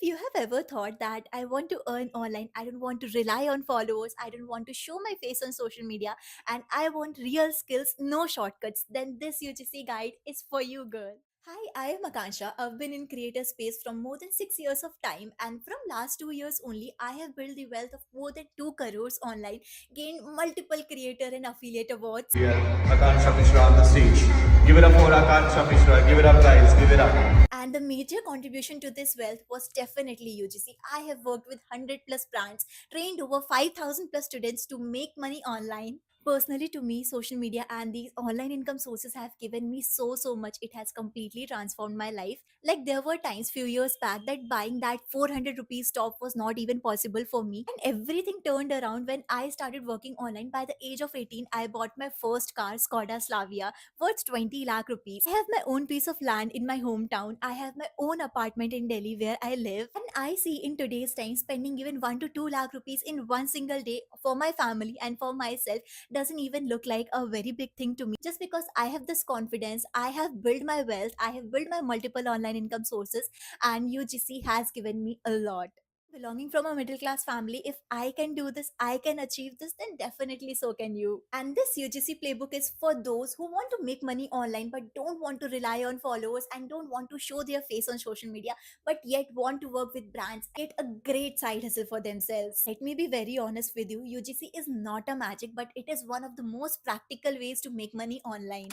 you have ever thought that I want to earn online, I don't want to rely on followers, I don't want to show my face on social media, and I want real skills, no shortcuts, then this UGC guide is for you, girl. Hi, I am Akansha. I've been in creator space from more than 6 years of time, and from last 2 years only, I have built the wealth of more than 2 crores online, gained multiple creator and affiliate awards. Yeah, Akansha Mishra on the stage. Give it up for Akansha Mishra. Give it up, guys. Give it up. And the major contribution to this wealth was definitely UGC. I have worked with 100 plus brands, trained over 5,000 plus students to make money online. Personally, to me, social media and these online income sources have given me so much. It has completely transformed my life. Like, there were times few years back that buying that 400 rupees top was not even possible for me, and everything turned around when I started working online. By the age of 18, I bought my first car, Skoda Slavia, worth 20 lakh rupees. I have my own piece of land in my hometown. I have my own apartment in Delhi where I live. And I see in today's time spending even 1 to 2 lakh rupees in one single day for my family and for myself doesn't even look like a very big thing to me. Just because I have this confidence, I have built my wealth, I have built my multiple online income sources, and UGC has given me a lot. Belonging from a middle class family, if I can do this, I can achieve this, then definitely so can you. And this UGC playbook is for those who want to make money online but don't want to rely on followers and don't want to show their face on social media, but yet want to work with brands, get a great side hustle for themselves. Let me be very honest with you, UGC is not a magic, but it is one of the most practical ways to make money online.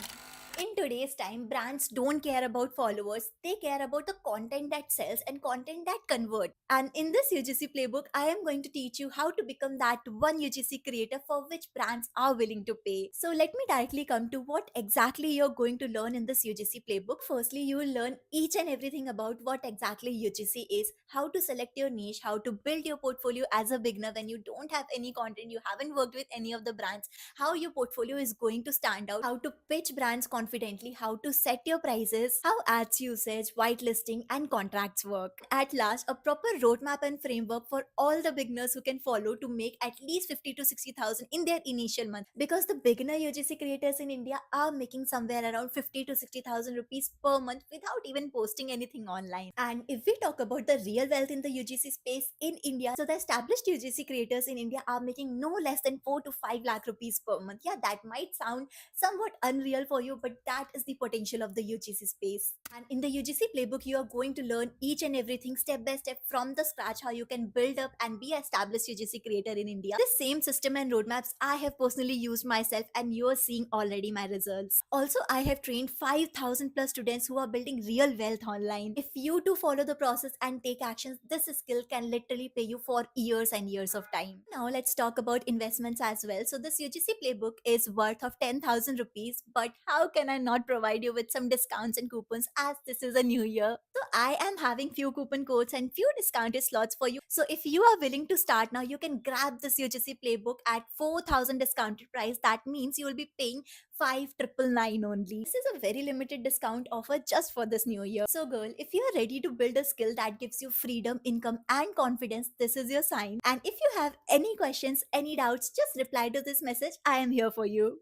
In today's time, brands don't care about followers, they care about the content that sells and content that converts. And in this UGC playbook, I am going to teach you how to become that one UGC creator for which brands are willing to pay. So let me directly come to what exactly you're going to learn in this UGC playbook. Firstly, you will learn each and everything about what exactly UGC is, how to select your niche, how to build your portfolio as a beginner when you don't have any content, you haven't worked with any of the brands, how your portfolio is going to stand out, how to pitch brands confidently, how to set your prices, how ads usage, whitelisting, and contracts work. At last, a proper roadmap and framework for all the beginners who can follow to make at least 50 to 60,000 in their initial month. Because the beginner UGC creators in India are making somewhere around 50 to 60,000 rupees per month without even posting anything online. And if we talk about the real wealth in the UGC space in India, so the established UGC creators in India are making no less than 4 to 5 lakh rupees per month. Yeah, that might sound somewhat unreal for you, but that is the potential of the UGC space. And in the UGC playbook, you are going to learn each and everything step by step from the scratch, how you can build up and be an established UGC creator in India. The same system and roadmaps I have personally used myself, and you are seeing already my results. Also, I have trained 5,000 plus students who are building real wealth online. If you too follow the process and take actions, this skill can literally pay you for years and years of time. Now let's talk about investments as well. So this UGC playbook is worth of 10,000 rupees, but how can I not provide you with some discounts and coupons as this is a new year? So I am having few coupon codes and few discounted slots for you. So if you are willing to start now, you can grab this UGC playbook at 4,000 discounted price. That means you will be paying 5,999 only. This is a very limited discount offer just for this new year. So girl, if you are ready to build a skill that gives you freedom, income, and confidence, this is your sign. And if you have any questions, any doubts, just reply to this message. I am here for you.